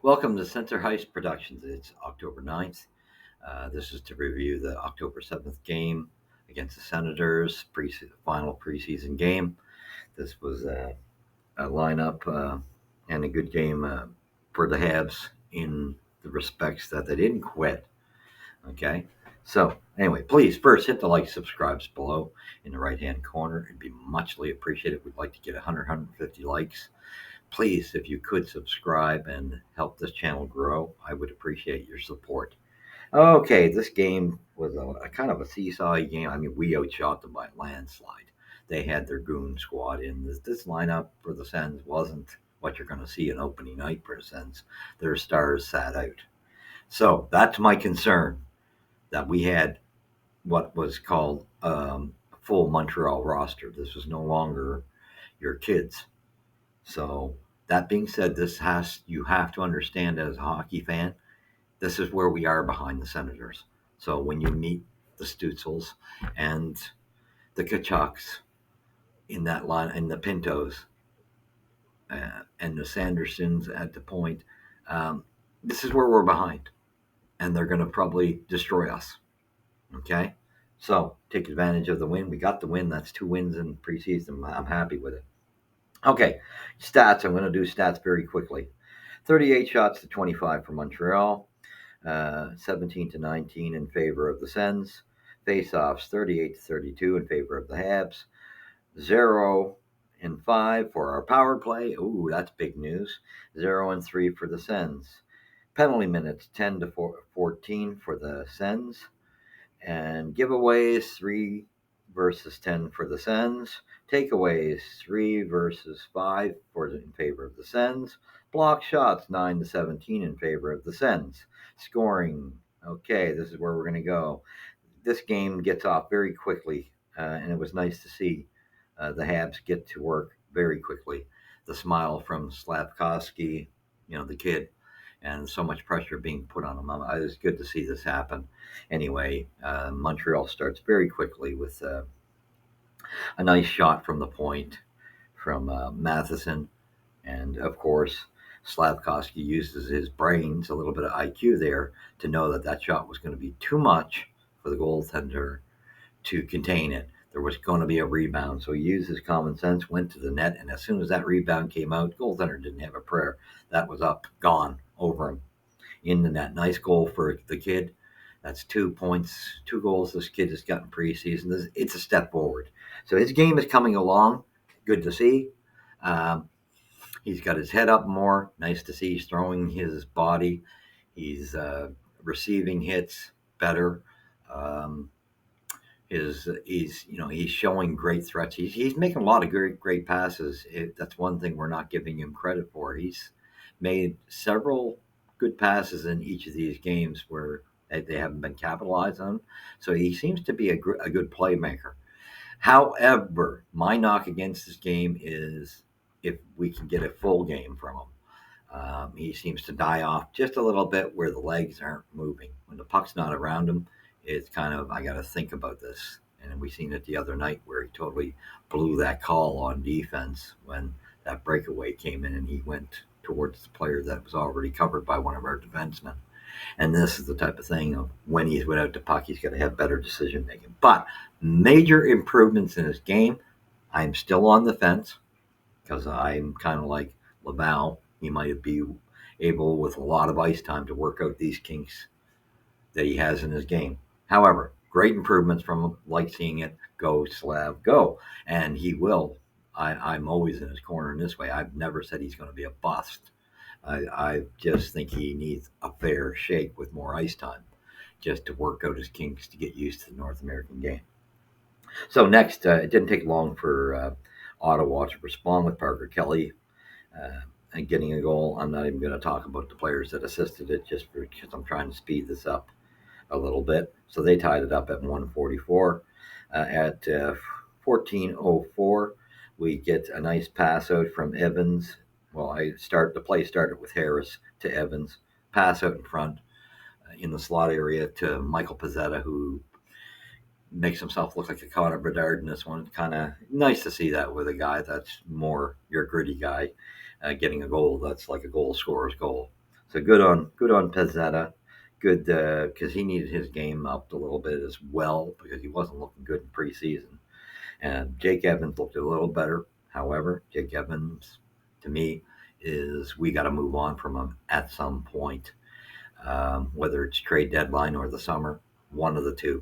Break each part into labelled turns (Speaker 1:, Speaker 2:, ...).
Speaker 1: Welcome to Center Heist Productions. It's October 9th. This is to review the October 7th game against the Senators, final preseason game. This was a lineup and a good game for the Habs in the respects that they didn't quit. Okay. So, anyway, please first hit the like, subscribes below in the right hand corner. It'd be muchly appreciated. We'd like to get 150 likes. Please, if you could subscribe and help this channel grow, I would appreciate your support. Okay, this game was a kind of a seesaw game. I mean, we outshot them by a landslide. They had their goon squad in. This lineup for the Sens wasn't what you're going to see an opening night for the Sens. Their stars sat out. So that's my concern, that we had what was called a full Montreal roster. This was no longer your kids. So that being said, you have to understand as a hockey fan, this is where we are behind the Senators. So when you meet the Stutzels and the Kachucks in that line, and the Pintos and the Sandersons at the point, this is where we're behind, and they're going to probably destroy us. Okay, so take advantage of the win. We got the win. That's 2 wins in preseason. I'm happy with it. Okay, stats. I'm going to do stats very quickly. 38 shots to 25 for Montreal, 17 to 19 in favor of the Sens. Face-offs 38 to 32 in favor of the Habs. 0 and 5 for our power play. Ooh, that's big news. 0 and 3 for the Sens. Penalty minutes 10 to 14 for the Sens. And giveaways 3 versus 10 for the Sens. Takeaways 3 versus 5 in favor of the Sens. Block shots 9 to 17 in favor of the Sens. Scoring. Okay, this is where we're going to go. This game gets off very quickly, and it was nice to see the Habs get to work very quickly. The smile from Slavkovsky, the kid, and so much pressure being put on him. It was good to see this happen. Anyway, Montreal starts very quickly with a nice shot from the point from Matheson. And of course, Slavkovsky uses his brains, a little bit of IQ there, to know that shot was going to be too much for the goaltender to contain it. There was going to be a rebound, so he used his common sense, went to the net, and as soon as that rebound came out, goaltender didn't have a prayer. That was up, gone, over him, in the net. Nice goal for the kid. That's 2 points, 2 goals this kid has gotten preseason. It's a step forward. So his game is coming along. Good to see. He's got his head up more. Nice to see. He's throwing his body. He's receiving hits better. He's showing great threats. He's making a lot of great passes. That's one thing we're not giving him credit for. He's made several good passes in each of these games where they haven't been capitalized on. So he seems to be a good playmaker. However, my knock against this game is if we can get a full game from him. He seems to die off just a little bit where the legs aren't moving. When the puck's not around him, it's kind of, I got to think about this. And we seen it the other night where he totally blew that call on defense when that breakaway came in and he went towards the player that was already covered by one of our defensemen. And this is the type of thing of when he's without the puck, he's going to have better decision making. But major improvements in his game. I'm still on the fence because I'm kind of like Laval. He might be able, with a lot of ice time, to work out these kinks that he has in his game. However, great improvements from him. Like seeing it. Go, Slav, go. And he will. I'm always in his corner in this way. I've never said he's going to be a bust. I just think he needs a fair shake with more ice time just to work out his kinks to get used to the North American game. So next, it didn't take long for Ottawa to respond with Parker Kelly and getting a goal. I'm not even going to talk about the players that assisted it just because I'm trying to speed this up a little bit. So they tied it up at 1:44. At 14:04, we get a nice pass out from Evans. Well, the play started with Harris to Evans, pass out in front in the slot area to Michael Pezzetta, who makes himself look like a Connor Bedard in this one. Kind of nice to see that with a guy that's more your gritty guy getting a goal that's like a goal scorer's goal. So good on Pezzetta. Good because he needed his game up a little bit as well because he wasn't looking good in preseason. And Jake Evans looked a little better. However, Jake Evans, to me, is we got to move on from him at some point, whether it's trade deadline or the summer, one of the two,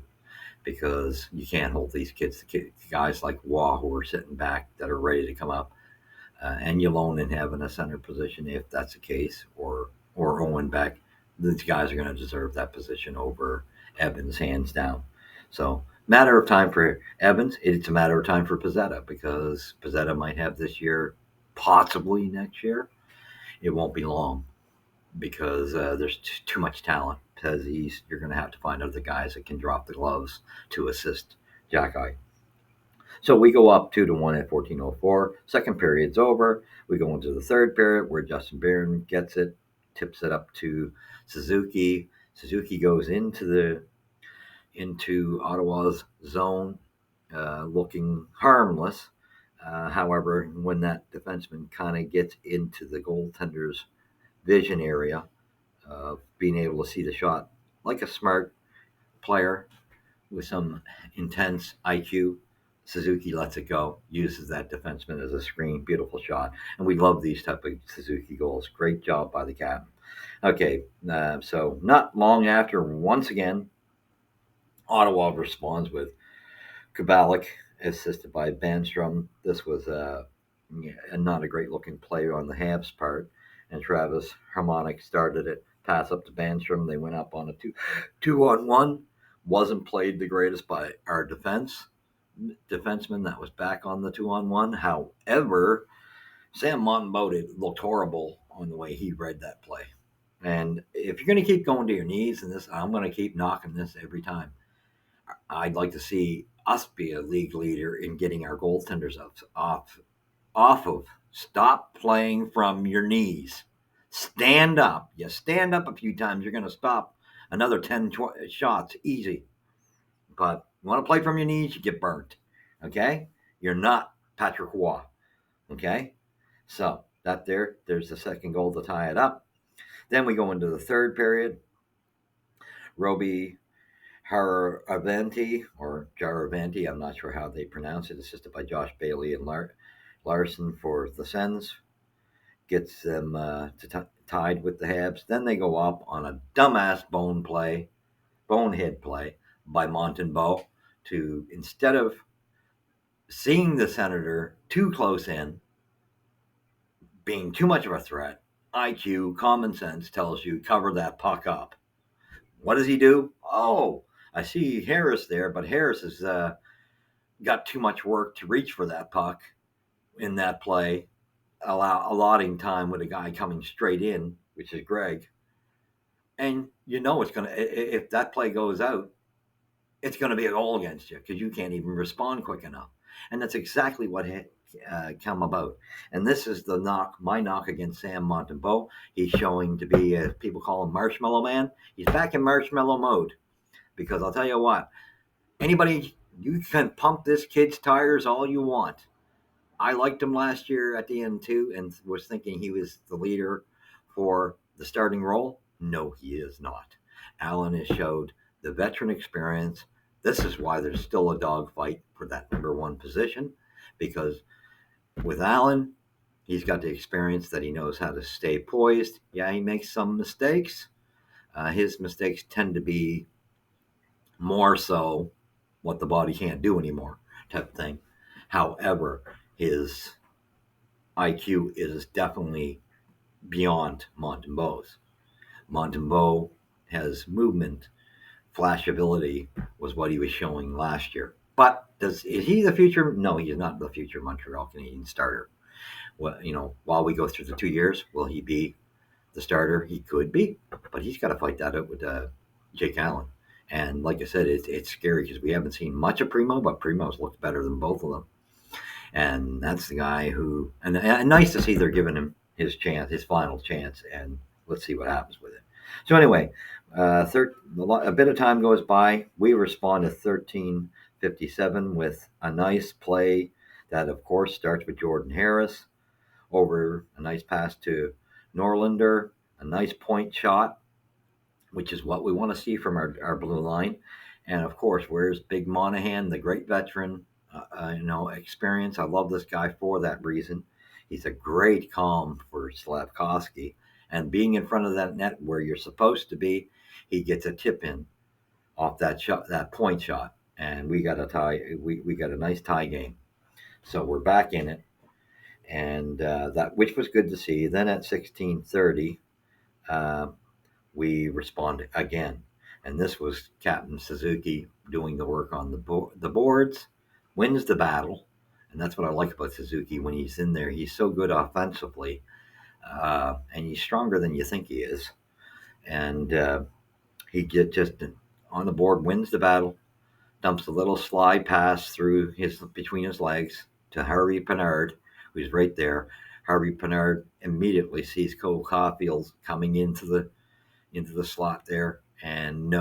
Speaker 1: because you can't hold these kids, guys like Waugh who are sitting back that are ready to come up, and Yalone and having a center position if that's the case, or Owen Beck. These guys are going to deserve that position over Evans, hands down. So, matter of time for Evans. It's a matter of time for Pizzetta because Pizzetta might have this year, possibly next year. It won't be long because there's too much talent. Because you're going to have to find other guys that can drop the gloves to assist Jack Eye. So we go up 2-1 at 14:04. Second period's over. We go into the third period where Justin Barron gets it, tips it up to Suzuki. Suzuki goes into Ottawa's zone, looking harmless. However, when that defenseman kind of gets into the goaltender's vision area, being able to see the shot like a smart player with some intense IQ, Suzuki lets it go, uses that defenseman as a screen. Beautiful shot. And we love these type of Suzuki goals. Great job by the captain. Okay, so not long after, once again, Ottawa responds with Kubalik, assisted by Bannstrom. This was not a great looking play on the Habs part, and Travis Harmonic started it. Pass up to Bannstrom. They went up on a two-on-one. Wasn't played the greatest by our defenseman that was back on the 2-on-1. However, Sam Montembeault looked horrible on the way he read that play. And if you're going to keep going to your knees in this, I'm going to keep knocking this every time. I'd like to see us be a league leader in getting our goaltenders off of. Stop playing from your knees. Stand up. You stand up a few times, you're going to stop another 10 shots easy. But you want to play from your knees, you get burnt. Okay? You're not Patrick Waugh. Okay? So there's the second goal to tie it up. Then we go into the third period. Roby Jaravanti, or Jaravanti, I'm not sure how they pronounce it, assisted by Josh Bailey and Larson for the Sens, gets them tied with the Habs. Then they go up on a dumbass bonehead play by Montembeault to, instead of seeing the Senator too close in, being too much of a threat, IQ, common sense tells you cover that puck up. What does he do? Oh, I see Harris there, but Harris has got too much work to reach for that puck in that play, allotting time with a guy coming straight in, which is Greg. And you know it's going to, if that play goes out, it's going to be a goal against you because you can't even respond quick enough. And that's exactly what come about. And this is my knock against Sam Montembeault. He's showing to be, people call him Marshmallow Man. He's back in marshmallow mode. Because I'll tell you what, you can pump this kid's tires all you want. I liked him last year at the end too, and was thinking he was the leader for the starting role. No, he is not. Allen has showed the veteran experience. This is why there's still a dogfight for that number one position, because with Allen, he's got the experience that he knows how to stay poised. Yeah, he makes some mistakes. His mistakes tend to be more so what the body can't do anymore type of thing. However, his IQ is definitely beyond Montembeault's. Montembeault has movement, flash ability was what he was showing last year. But is he the future? No, he is not the future Montreal Canadiens starter. Well, while we go through the 2 years, will he be the starter? He could be, but he's got to fight that out with Jake Allen. And like I said, it's scary because we haven't seen much of Primo, but Primo's looked better than both of them. And that's the guy who, and nice to see they're giving him his final chance, and let's see what happens with it. So anyway, a bit of time goes by. We respond to 13:57 with a nice play that, of course, starts with Jordan Harris over a nice pass to Norlinder. a nice point shot, which is what we want to see from our blue line. And of course, where's Big Monahan, the great veteran, experience. I love this guy for that reason. He's a great calm for Slavkovsky. And being in front of that net where you're supposed to be, he gets a tip in off that shot, that point shot. And we got a tie. We got a nice tie game. So we're back in it. And that which was good to see. Then at 16:30, uh, we responded again. And this was Captain Suzuki doing the work on the boards, wins the battle. And that's what I like about Suzuki when he's in there. He's so good offensively, and he's stronger than you think he is. And he just on the board wins the battle, dumps a little slide pass through his between his legs to Harvey Pinard, who's right there. Harvey Pinard immediately sees Cole Caulfield coming into the slot there, and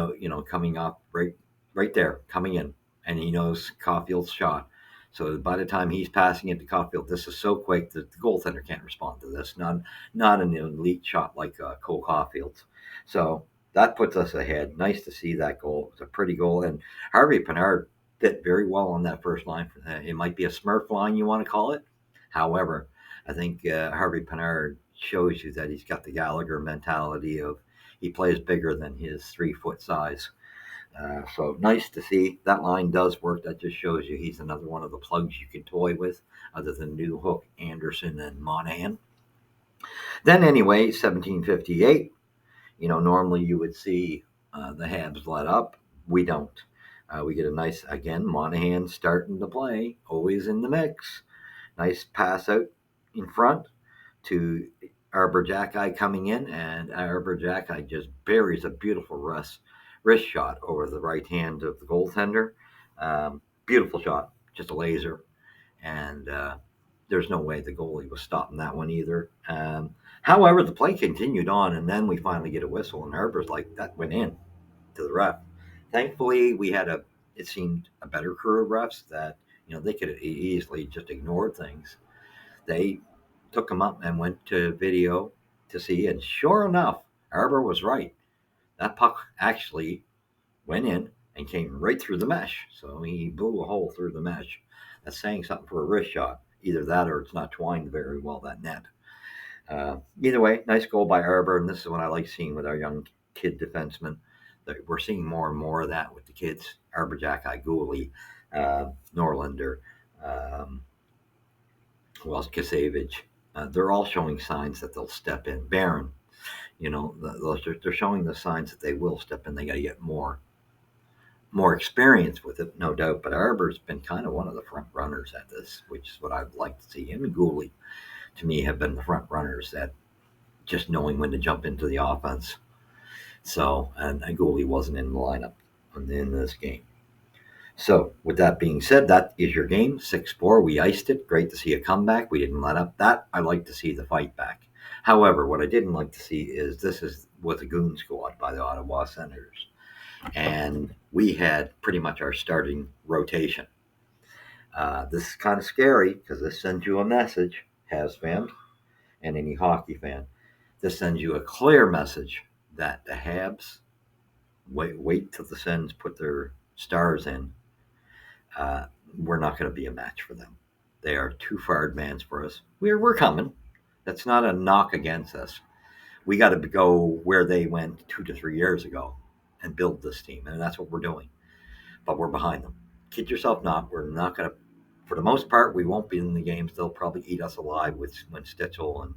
Speaker 1: coming up right there, coming in, and he knows Caulfield's shot. So by the time he's passing it to Caulfield, this is so quick that the goaltender can't respond to this. Not an elite shot like Cole Caulfield's. So that puts us ahead. Nice to see that goal. It's a pretty goal, and Harvey Pinard fit very well on that first line. It might be a Smurf line you want to call it. However, I think Harvey Pinard shows you that he's got the Gallagher mentality of he plays bigger than his 3 foot size. So nice to see that line does work. That just shows you he's another one of the plugs you can toy with, other than Newhook, Anderson, and Monahan. Then anyway, 17:58. Normally you would see the Habs let up. We don't. We get a nice again Monahan starting to play, always in the mix. Nice pass out in front to Arbor Jackeye coming in, and Arbor Jackeye just buries a beautiful wrist shot over the right hand of the goaltender. Beautiful shot, just a laser, and there's no way the goalie was stopping that one either. However, the play continued on, and then we finally get a whistle, and Arbor's like, that went in to the ref. Thankfully, we had it seemed a better crew of refs that they could have easily just ignored things. They took him up and went to video to see, and sure enough, Arbor was right. That puck actually went in and came right through the mesh. So he blew a hole through the mesh. That's saying something for a wrist shot. Either that or it's not twined very well, that net. Either way, nice goal by Arbor, and this is what I like seeing with our young kid defensemen. That we're seeing more and more of that with the kids. Arbor, Jackeye, Gooley, Norlander, who else? Kasevich. They're all showing signs that they'll step in. Barron, they're showing the signs that they will step in. They got to get more experience with it, no doubt. But Arbor's been kind of one of the front runners at this, which is what I'd like to see. Him and Gooley, to me, have been the front runners at just knowing when to jump into the offense. So, and Gooley wasn't in the lineup in this game. So, with that being said, that is your game. 6-4. We iced it. Great to see a comeback. We didn't let up. That I like to see the fight back. However, what I didn't like to see is was a goon squad by the Ottawa Senators, and we had pretty much our starting rotation. This is kind of scary because this sends you a message, Habs fan, and any hockey fan. This sends you a clear message that the Habs wait till the Sens put their stars in. We're not going to be a match for them. They are too far advanced for us. We're coming. That's not a knock against us. We got to go where they went 2 to 3 years ago and build this team, and that's what we're doing. But we're behind them. Kid yourself not. We're not going to, for the most part, we won't be in the games. They'll probably eat us alive when Stitchell and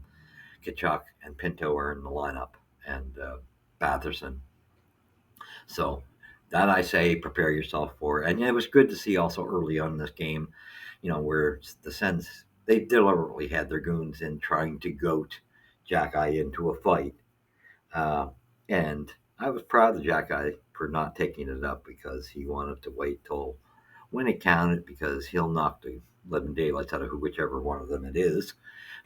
Speaker 1: Kachuk and Pinto are in the lineup, and Batherson. So that I say, prepare yourself for. And it was good to see also early on in this game, where the Sens, they deliberately had their goons in trying to goat Jackeye into a fight. And I was proud of Jackeye for not taking it up because he wanted to wait till when it counted because he'll knock the living daylights out of whichever one of them it is,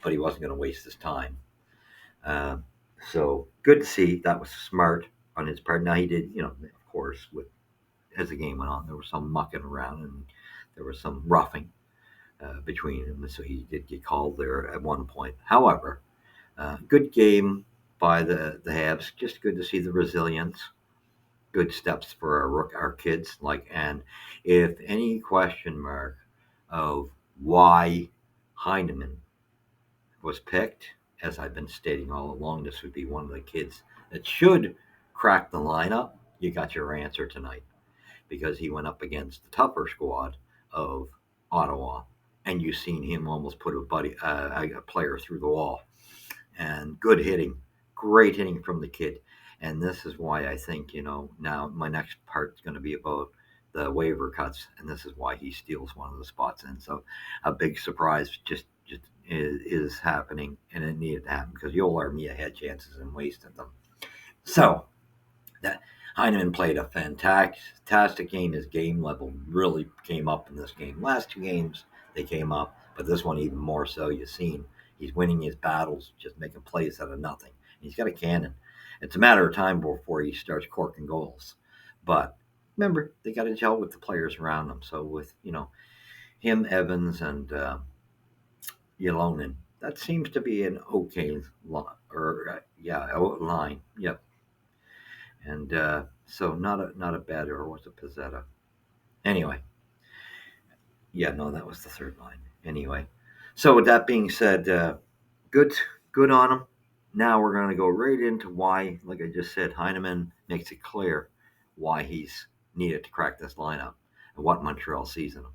Speaker 1: but he wasn't going to waste his time. So good to see. That was smart on his part. Now he did, of course, as the game went on, there was some mucking around and there was some roughing between them, so he did get called there at one point. However, good game. by the Habs. Just good to see the resilience. Good steps for our kids. And if any question mark of why Heineman was picked, as I've been stating all along, this would be one of the kids that should crack the lineup. You got your answer tonight because he went up against the tougher squad of Ottawa, and you've seen him almost put a player through the wall. And good hitting, great hitting from the kid. And this is why I think, now my next part is going to be about the waiver cuts, and this is why he steals one of the spots in. So a big surprise just is happening, and it needed to happen because Yoel Armia had chances and wasted them. So that Heineman played a fantastic game. His game level really came up in this game. Last two games they came up, but this one even more so. You've seen he's winning his battles, just making plays out of nothing. He's got a cannon. It's a matter of time before he starts corking goals. But remember, they got to gel with the players around them. So with him, Evans, and Ylonen, that seems to be an okay line. Yep. And so not a bad, or was it Pizzetta? Anyway, yeah, no, that was the third line. Anyway, so with that being said, good on him. Now we're going to go right into why, like I just said, Heineman makes it clear why he's needed to crack this lineup and what Montreal sees in him.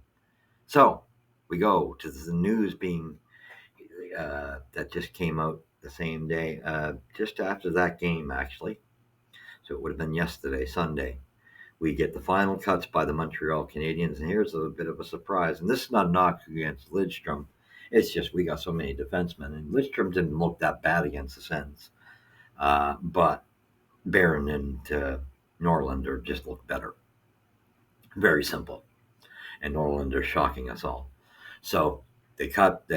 Speaker 1: So we go to the news being that just came out the same day, just after that game, actually. So it would have been yesterday, Sunday. We get the final cuts by the Montreal Canadiens, and here's a bit of a surprise. And this is not a knock against Lidstrom. It's just we got so many defensemen, and Lidstrom didn't look that bad against the Sens. But Barron and Norlinder just look better. Very simple. And Norlinder shocking us all. So they put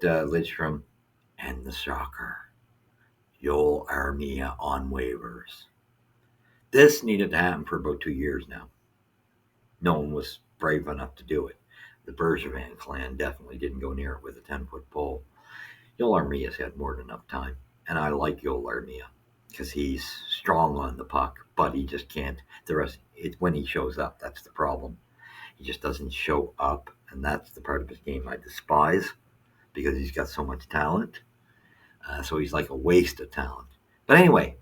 Speaker 1: Lidstrom and the shocker, Yoel Armia on waivers. This needed to happen for about 2 years now. No one was brave enough to do it. The Bergevin clan definitely didn't go near it with a 10-foot pole. Yoel Armia's had more than enough time. And I like Yoel Armia because he's strong on the puck, but he just can't. When he shows up, that's the problem. He just doesn't show up, and that's the part of his game I despise because he's got so much talent. So he's like a waste of talent. But anyway,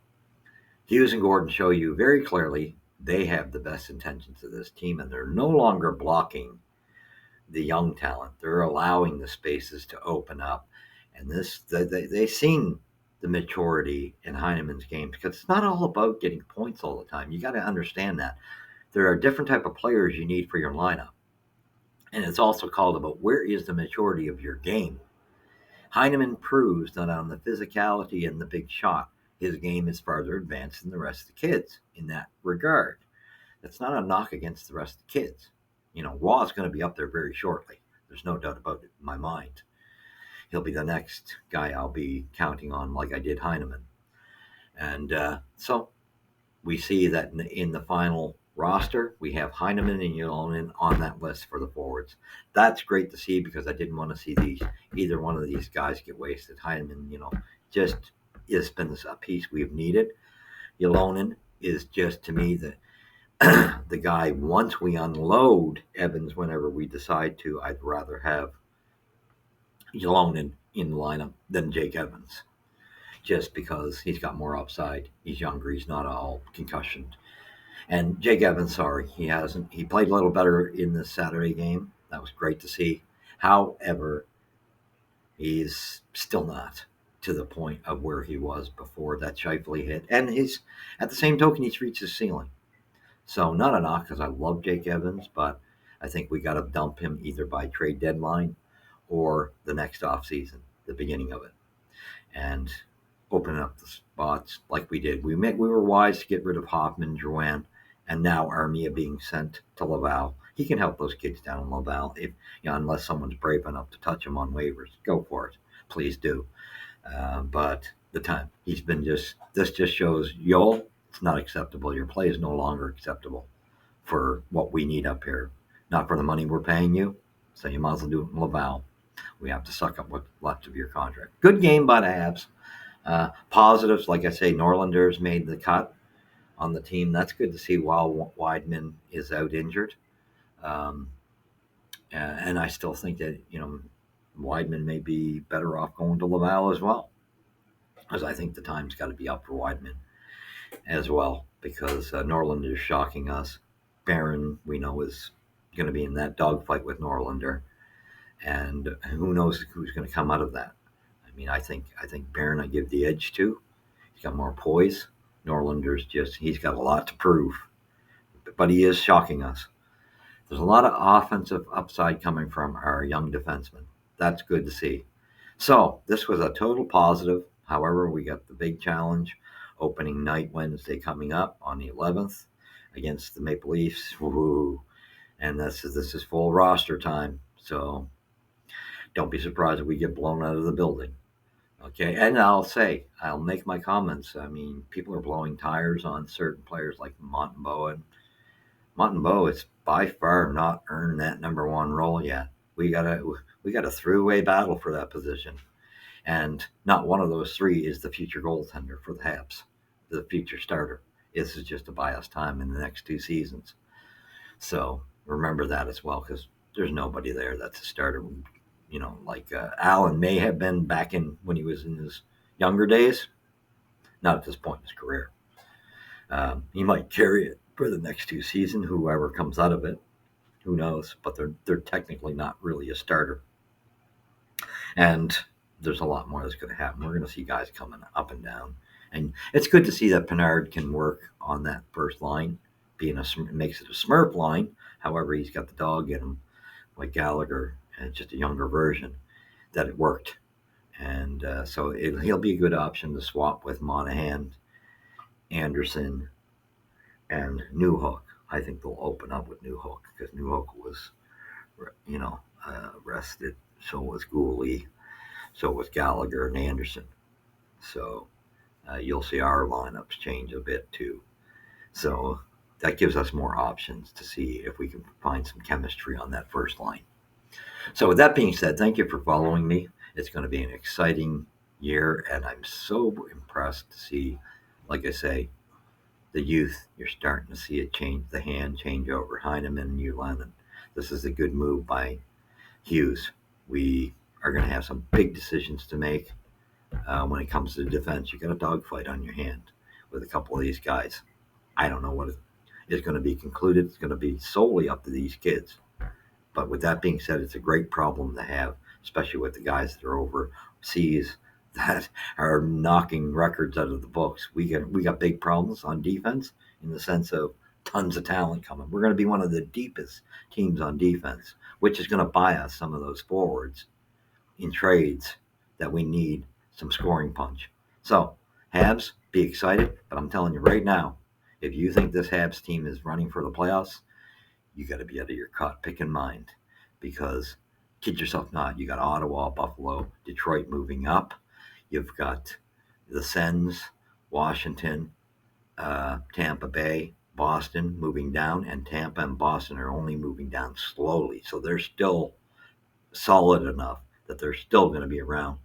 Speaker 1: Hughes and Gordon show you very clearly they have the best intentions of this team, and they're no longer blocking the young talent. They're allowing the spaces to open up. And they've seen the maturity in Heineman's game because it's not all about getting points all the time. You got to understand that. There are different type of players you need for your lineup. And it's also called about where is the maturity of your game. Heineman proves that on the physicality and the big shot, his game is farther advanced than the rest of the kids in that regard. That's not a knock against the rest of the kids. Waugh is going to be up there very shortly. There's no doubt about it in my mind. He'll be the next guy I'll be counting on like I did Heineman. And so we see that in the final roster, we have Heineman and Ylonen on that list for the forwards. That's great to see because I didn't want to see either one of these guys get wasted. Heineman, just has been a piece we've needed. Ylonen is just, to me, the guy, once we unload Evans, whenever we decide to, I'd rather have Ylonen in the lineup than Jake Evans, just because he's got more upside. He's younger. He's not all concussioned. And Jake Evans, sorry, he played a little better in the Saturday game. That was great to see. However, he's still not to the point of where he was before that Scheifele hit. And at the same token, he's reached his ceiling. So not a knock because I love Jake Evans, but I think we got to dump him either by trade deadline or the next offseason, the beginning of it, and open up the spots like we did. We were wise to get rid of Hoffman, Drouin, and now Armia being sent to Laval. He can help those kids down in Laval unless someone's brave enough to touch him on waivers. Go for it. Please do. But the time this just shows, Yoel, it's not acceptable. Your play is no longer acceptable for what we need up here. Not for the money we're paying you. So you might as well do it in Laval. We have to suck up what's left of your contract. Good game by the Habs. Positives, like I say, Norlander's made the cut on the team. That's good to see while Weidman is out injured. Um, and I still think that, Weidman may be better off going to Laval as well, because I think the time's got to be up for Weidman as well, because Norlander is shocking us. Barron, we know, is going to be in that dogfight with Norlander, and who knows who's going to come out of that. I mean, I think Barron I give the edge to. He's got more poise. Norlander's he's got a lot to prove, but he is shocking us. There's a lot of offensive upside coming from our young defensemen. That's good to see. So this was a total positive. However, we got the big challenge opening night Wednesday coming up on the 11th against the Maple Leafs. Woo-hoo. And this is full roster time. So don't be surprised if we get blown out of the building. Okay, and I'll make my comments. I mean, people are blowing tires on certain players like Montembeault. Montembeault is by far not earned that number one role yet. We got a three-way battle for that position, and not one of those three is the future goaltender for the Habs, the future starter. This is just to buy us time in the next 2 seasons. So remember that as well, because there's nobody there that's a starter. Like Allen may have been back in when he was in his younger days, not at this point in his career. He might carry it for the next 2 seasons, whoever comes out of it. Who knows? But they're technically not really a starter. And there's a lot more that's going to happen. We're going to see guys coming up and down. And it's good to see that Pinard can work on that first line, makes it a Smurf line. However, he's got the dog in him, like Gallagher, and just a younger version, that it worked. And so he'll be a good option to swap with Monahan, Anderson, and Newhook. I think they'll open up with Newhook, because Newhook was, rested. So was Gooley. So was Gallagher and Anderson. So you'll see our lineups change a bit too. So that gives us more options to see if we can find some chemistry on that first line. So with that being said, thank you for following me. It's going to be an exciting year, and I'm so impressed to see, like I say, the youth. You're starting to see it change, the hand change over Heineman and Ulan. This is a good move by Hughes. We are going to have some big decisions to make when it comes to defense. You got a dogfight on your hand with a couple of these guys. I don't know what is going to be concluded. It's going to be solely up to these kids. But with that being said, it's a great problem to have, especially with the guys that are overseas that are knocking records out of the books. We got big problems on defense in the sense of tons of talent coming. We're going to be one of the deepest teams on defense, which is going to buy us some of those forwards in trades that we need some scoring punch. So, Habs, be excited, but I'm telling you right now, if you think this Habs team is running for the playoffs, you got to be out of your cut pick in mind, because kid yourself not, you got Ottawa, Buffalo, Detroit moving up. You've got the Sens, Washington, Tampa Bay, Boston moving down, and Tampa and Boston are only moving down slowly. So they're still solid enough that they're still going to be around,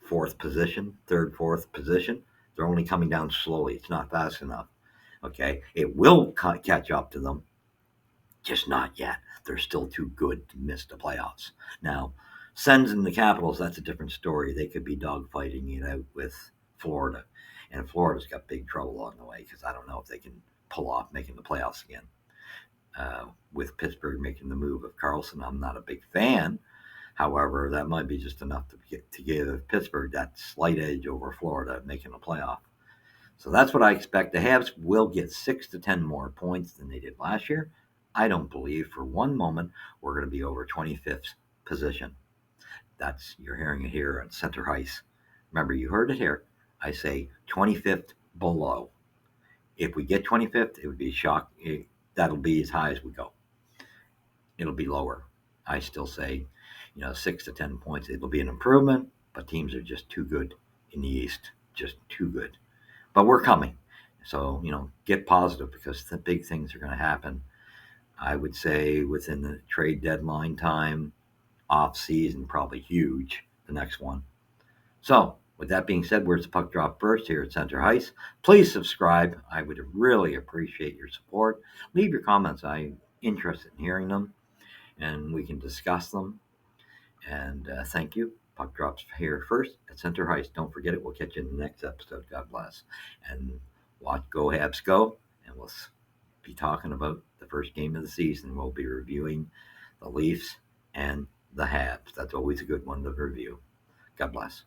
Speaker 1: fourth position, third, fourth position. They're only coming down slowly. It's not fast enough. Okay, it will catch up to them, just not yet. They're still too good to miss the playoffs. Now, Sens and the Capitals, that's a different story. They could be dogfighting it out with Florida. And Florida's got big trouble on the way, because I don't know if they can pull off making the playoffs again. With Pittsburgh making the move of Carlson, I'm not a big fan. However, that might be just enough to give Pittsburgh that slight edge over Florida making a playoff. So that's what I expect. The Habs will get 6 to 10 more points than they did last year. I don't believe for one moment we're going to be over 25th position. You're hearing it here at Center Hice. Remember, you heard it here. I say 25th below. If we get 25th, it would be a shock. That'll be as high as we go. It'll be lower. I still say, 6 to 10 points. It'll be an improvement, but teams are just too good in the East. Just too good. But we're coming. So, get positive, because the big things are going to happen. I would say within the trade deadline time, off season, probably huge, the next one. So With that being said, where's the puck drop first here at Center Hice? Please subscribe. I would really appreciate your support. Leave your comments. I'm interested in hearing them, and we can discuss them. And thank you. Puck drops here first at Center Hice. Don't forget it. We'll catch you in the next episode. God bless. And watch Go Habs Go. And we'll be talking about the first game of the season. We'll be reviewing the Leafs and the Habs. That's always a good one to review. God bless.